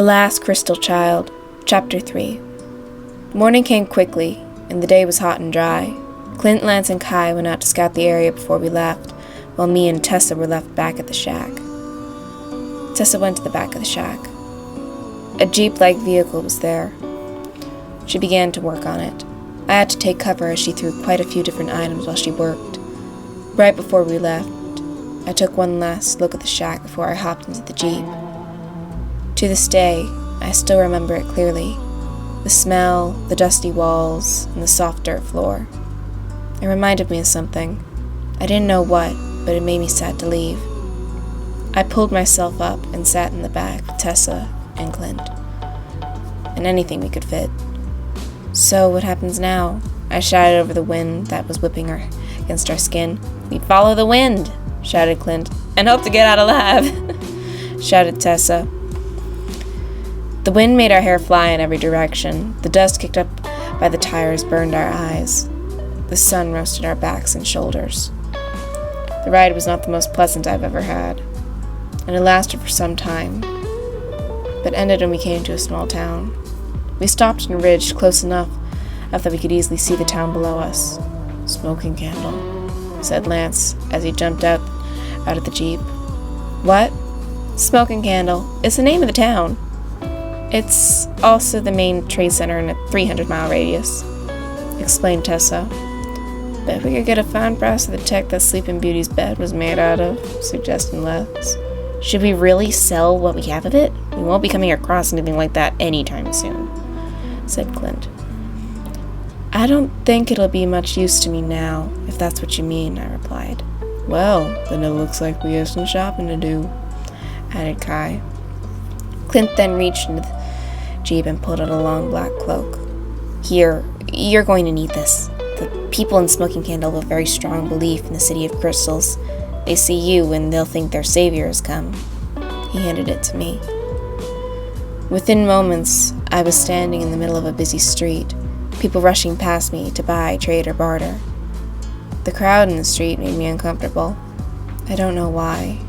The Last Crystal Child, Chapter 3. Morning came quickly, and the day was hot and dry. Clint, Lance, and Kai went out to scout the area before we left, while me and Tessa were left back at the shack. Tessa went to the back of the shack. A Jeep-like vehicle was there. She began to work on it. I had to take cover as she threw quite a few different items while she worked. Right before we left, I took one last look at the shack before I hopped into the Jeep. To this day, I still remember it clearly. The smell, the dusty walls, and the soft dirt floor. It reminded me of something. I didn't know what, but it made me sad to leave. I pulled myself up and sat in the back with Tessa and Clint. And anything we could fit. So what happens now? I shouted over the wind that was whipping against our skin. "We follow the wind," shouted Clint. "And hope to get out alive," shouted Tessa. The wind made our hair fly in every direction. The dust kicked up by the tires burned our eyes. The sun roasted our backs and shoulders. The ride was not the most pleasant I've ever had, and it lasted for some time, but ended when we came to a small town. We stopped in a ridge close enough that we could easily see the town below us. "Smoking Candle," said Lance as he jumped out of the Jeep. "What? Smoking Candle. It's the name of the town. It's also the main trade center in a 300-mile radius," explained Tessa. "Bet we could get a fine price of the tech that Sleeping Beauty's bed was made out of," suggested Les. "Should we really sell what we have of it? We won't be coming across anything like that anytime soon," said Clint. "I don't think it'll be much use to me now, if that's what you mean," I replied. "Well, then it looks like we have some shopping to do," added Kai. Clint then reached into the Jeep and pulled out a long black cloak. "Here, you're going to need this. The people in Smoking Candle have a very strong belief in the City of Crystals. They see you and they'll think their savior has come." He handed it to me. Within moments, I was standing in the middle of a busy street, people rushing past me to buy, trade, or barter. The crowd in the street made me uncomfortable. I don't know why,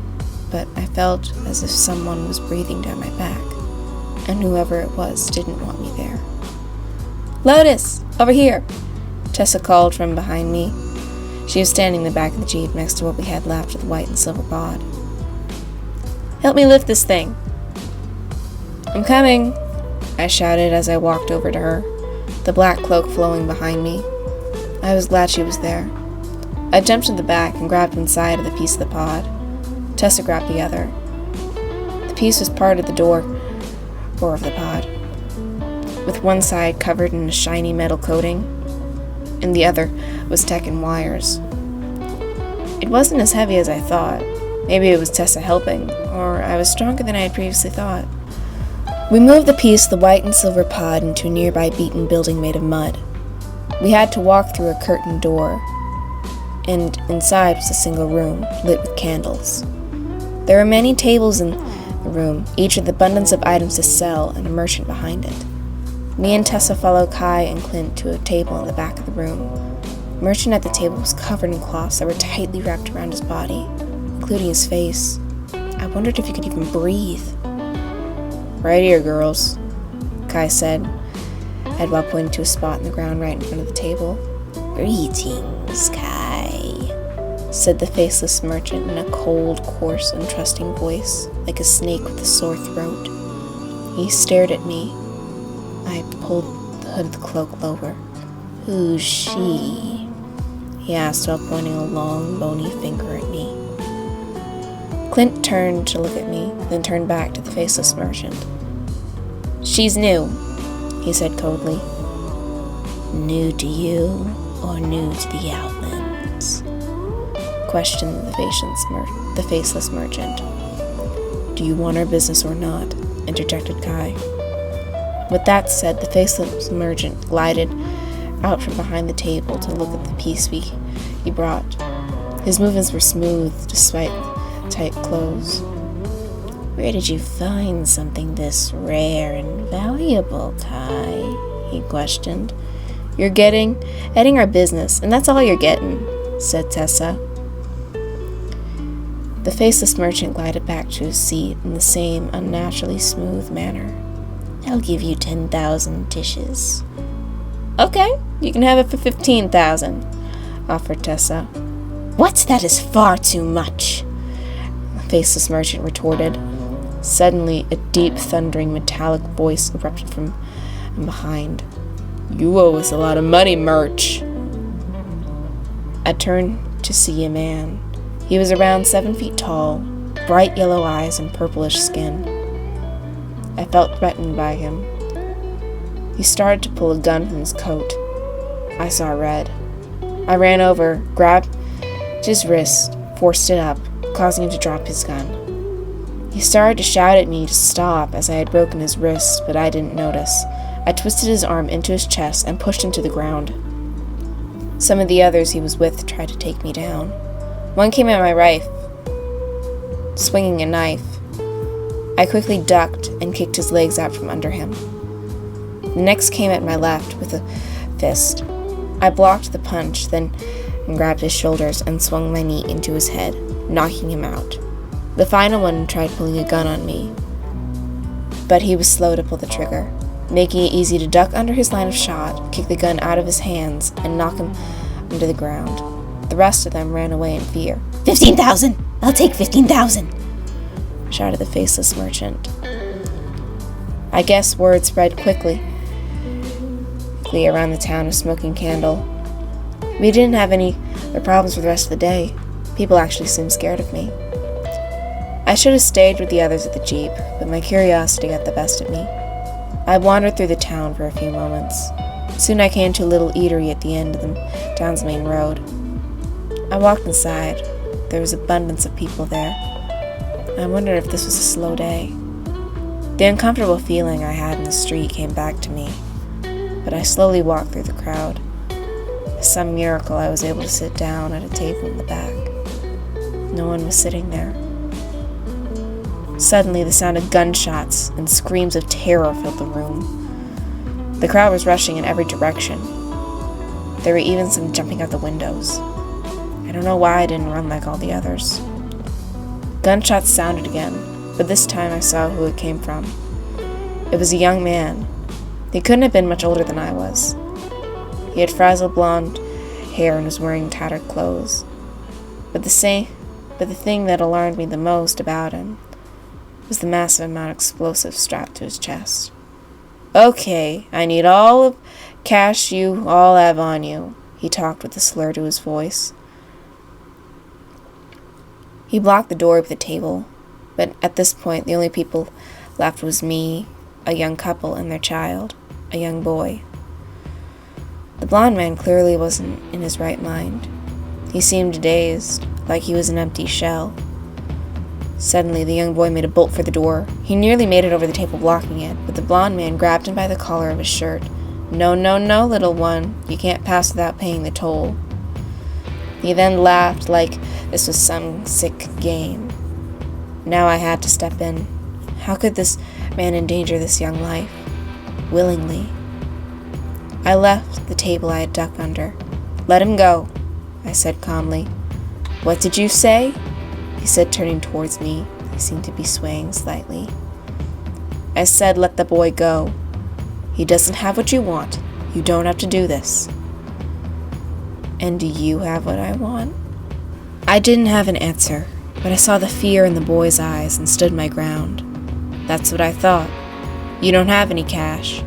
but I felt as if someone was breathing down my back, and whoever it was didn't want me there. "Lotus, over here!" Tessa called from behind me. She was standing in the back of the Jeep next to what we had left of the white and silver pod. "Help me lift this thing." "I'm coming," I shouted as I walked over to her, the black cloak flowing behind me. I was glad she was there. I jumped to the back and grabbed one side of the piece of the pod. Tessa grabbed the other. The piece was part of the door of the pod, with one side covered in a shiny metal coating, and the other was tech and wires. It wasn't as heavy as I thought. Maybe it was Tessa helping, or I was stronger than I had previously thought. We moved the piece of the white and silver pod into a nearby beaten building made of mud. We had to walk through a curtained door, and inside was a single room, lit with candles. There were many tables in the room, each with abundance of items to sell and a merchant behind it. Me and Tessa followed Kai and Clint to a table in the back of the room. The merchant at the table was covered in cloths that were tightly wrapped around his body, including his face. I wondered if he could even breathe. "Right here, girls," Kai said, while pointing to a spot in the ground right in front of the table. "Greetings, Kai," said the faceless merchant in a cold, coarse, untrusting voice, like a snake with a sore throat. He stared at me. I pulled the hood of the cloak lower. "Who's she?" he asked while pointing a long, bony finger at me. Clint turned to look at me, then turned back to the faceless merchant. "She's new," he said coldly. "New to you, or new to the Outlands?" questioned the faceless merchant. "Do you want our business or not?" interjected Kai. With that said, the faceless merchant glided out from behind the table to look at the piece he brought. His movements were smooth, despite tight clothes. "Where did you find something this rare and valuable, Kai?" he questioned. "You're getting our business, and that's all you're getting," said Tessa. The faceless merchant glided back to his seat in the same unnaturally smooth manner. "I'll give you 10,000 dishes." "Okay, you can have it for 15,000, offered Tessa. "What? That is far too much," the faceless merchant retorted. Suddenly, a deep, thundering, metallic voice erupted from behind. "You owe us a lot of money, Merch." I turned to see a man. He was around 7 feet tall, bright yellow eyes and purplish skin. I felt threatened by him. He started to pull a gun from his coat. I saw red. I ran over, grabbed his wrist, forced it up, causing him to drop his gun. He started to shout at me to stop as I had broken his wrist, but I didn't notice. I twisted his arm into his chest and pushed him to the ground. Some of the others he was with tried to take me down. One came at my right, swinging a knife. I quickly ducked and kicked his legs out from under him. The next came at my left with a fist. I blocked the punch, then grabbed his shoulders and swung my knee into his head, knocking him out. The final one tried pulling a gun on me, but he was slow to pull the trigger, making it easy to duck under his line of shot, kick the gun out of his hands, and knock him onto the ground. The rest of them ran away in fear. 15,000! I'll take 15,000! shouted the faceless merchant. I guess word spread quickly around the town of Smoking Candle. We didn't have any other problems for the rest of the day. People actually seemed scared of me. I should have stayed with the others at the Jeep, but my curiosity got the best of me. I wandered through the town for a few moments. Soon I came to a little eatery at the end of the town's main road. I walked inside. There was abundance of people there. I wondered if this was a slow day. The uncomfortable feeling I had in the street came back to me, but I slowly walked through the crowd. By some miracle, I was able to sit down at a table in the back. No one was sitting there. Suddenly, the sound of gunshots and screams of terror filled the room. The crowd was rushing in every direction. There were even some jumping out the windows. I don't know why I didn't run like all the others. Gunshots sounded again, but this time I saw who it came from. It was a young man. He couldn't have been much older than I was. He had frazzled blonde hair and was wearing tattered clothes. But the thing that alarmed me the most about him was the massive amount of explosives strapped to his chest. "Okay, I need all of cash you all have on you," he talked with a slur to his voice. He blocked the door with a table, but at this point the only people left was me, a young couple, and their child, a young boy. The blonde man clearly wasn't in his right mind. He seemed dazed, like he was an empty shell. Suddenly, the young boy made a bolt for the door. He nearly made it over the table, blocking it, but the blonde man grabbed him by the collar of his shirt. "No, no, no, little one. You can't pass without paying the toll." He then laughed like this was some sick game. Now I had to step in. How could this man endanger this young life? Willingly. I left the table I had ducked under. "Let him go," I said calmly. "What did you say?" he said, turning towards me. He seemed to be swaying slightly. "I said let the boy go. He doesn't have what you want. You don't have to do this." "And do you have what I want?" I didn't have an answer, but I saw the fear in the boy's eyes and stood my ground. "That's what I thought. You don't have any cash.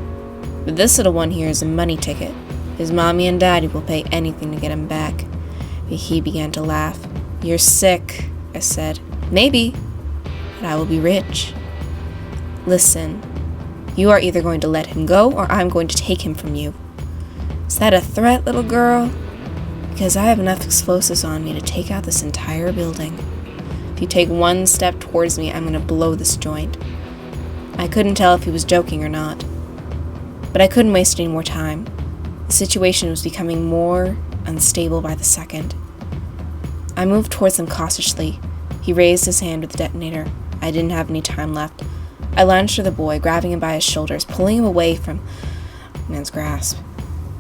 But this little one here is a money ticket. His mommy and daddy will pay anything to get him back." He began to laugh. "You're sick," I said. "Maybe, but I will be rich." "Listen, you are either going to let him go or I'm going to take him from you." "Is that a threat, little girl?" "Because I have enough explosives on me to take out this entire building. If you take one step towards me, I'm going to blow this joint." I couldn't tell if he was joking or not, but I couldn't waste any more time. The situation was becoming more unstable by the second. I moved towards him cautiously. He raised his hand with the detonator. I didn't have any time left. I lunged for the boy, grabbing him by his shoulders, pulling him away from the man's grasp.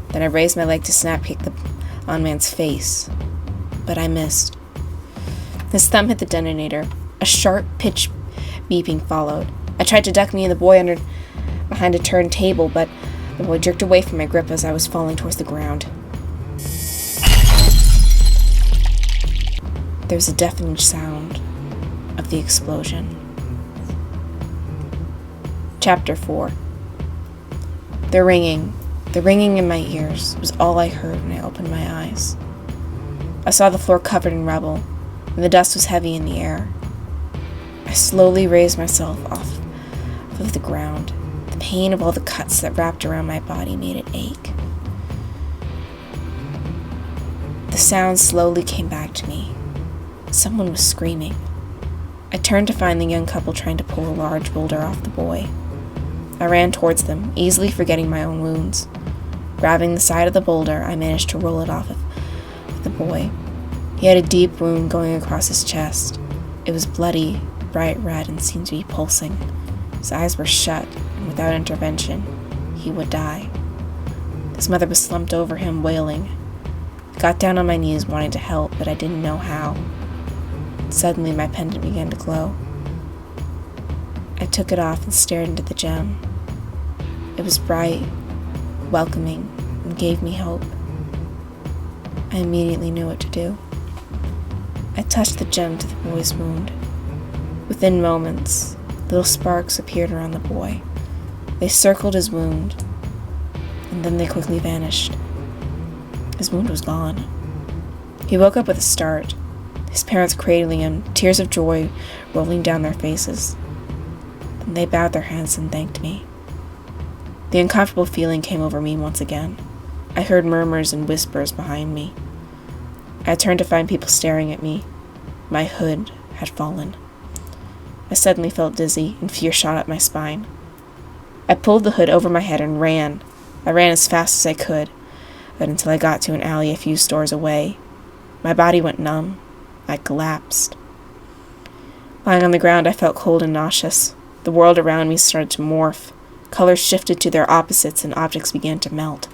Then I raised my leg to snap kick the on man's face, but I missed. His thumb hit the detonator. A sharp pitch beeping followed. I tried to duck me and the boy under behind a turned table, but the boy jerked away from my grip as I was falling towards the ground. There was a deafening sound of the explosion. Chapter 4. The ringing in my ears was all I heard when I opened my eyes. I saw the floor covered in rubble, and the dust was heavy in the air. I slowly raised myself off of the ground. The pain of all the cuts that wrapped around my body made it ache. The sound slowly came back to me. Someone was screaming. I turned to find the young couple trying to pull a large boulder off the boy. I ran towards them, easily forgetting my own wounds. Grabbing the side of the boulder, I managed to roll it off of the boy. He had a deep wound going across his chest. It was bloody, bright red, and seemed to be pulsing. His eyes were shut, and without intervention, he would die. His mother was slumped over him, wailing. I got down on my knees, wanting to help, but I didn't know how. Suddenly, my pendant began to glow. I took it off and stared into the gem. It was bright, welcoming, and gave me hope. I immediately knew what to do. I touched the gem to the boy's wound. Within moments, little sparks appeared around the boy. They circled his wound, and then they quickly vanished. His wound was gone. He woke up with a start, his parents cradling him, tears of joy rolling down their faces. Then they bowed their heads and thanked me. The uncomfortable feeling came over me once again. I heard murmurs and whispers behind me. I turned to find people staring at me. My hood had fallen. I suddenly felt dizzy, and fear shot up my spine. I pulled the hood over my head and ran. I ran as fast as I could, but until I got to an alley a few stores away. My body went numb. I collapsed. Lying on the ground, I felt cold and nauseous. The world around me started to morph. Colors shifted to their opposites, and objects began to melt.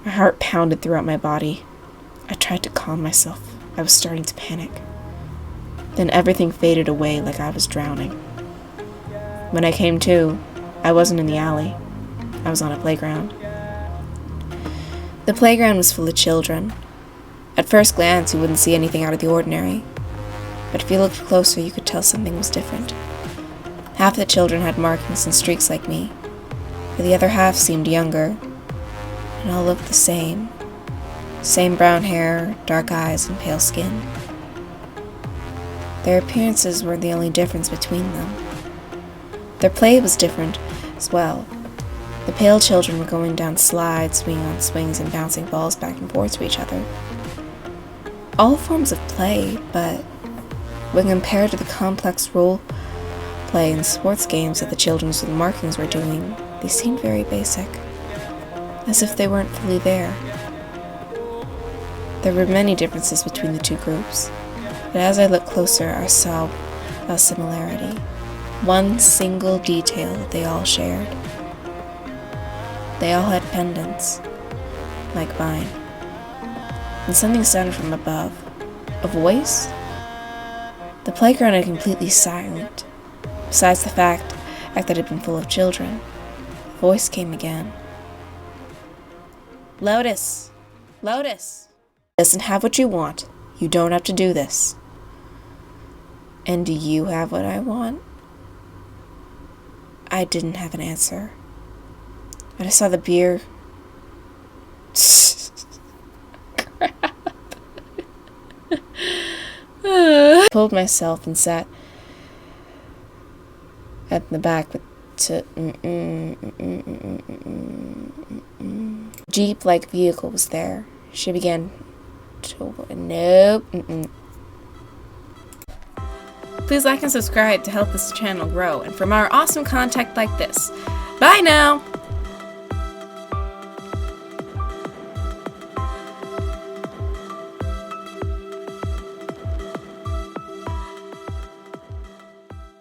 My heart pounded throughout my body. I tried to calm myself. I was starting to panic. Then everything faded away like I was drowning. When I came to, I wasn't in the alley. I was on a playground. The playground was full of children. At first glance, you wouldn't see anything out of the ordinary. But if you looked closer, you could tell something was different. Half the children had markings and streaks like me, but the other half seemed younger, and all looked the same. Same brown hair, dark eyes, and pale skin. Their appearances were the only difference between them. Their play was different as well. The pale children were going down slides, swinging on swings, and bouncing balls back and forth to each other. All forms of play, but when compared to the complex role play and sports games that the children with markings were doing, they seemed very basic, as if they weren't fully there. There were many differences between the two groups, but as I looked closer, I saw a similarity, one single detail that they all shared. They all had pendants, like mine, and something sounded from above. A voice? The playground had completely silent. Besides the fact that it had been full of children, the voice came again. Lotus! Lotus! Doesn't have what you want. You don't have to do this. And do you have what I want? I didn't have an answer. But I saw the beer. Crap. I pulled myself and sat at the back Jeep-like vehicle was there. She began to... Nope. Please like and subscribe to help this channel grow and for more awesome content like this. Bye now!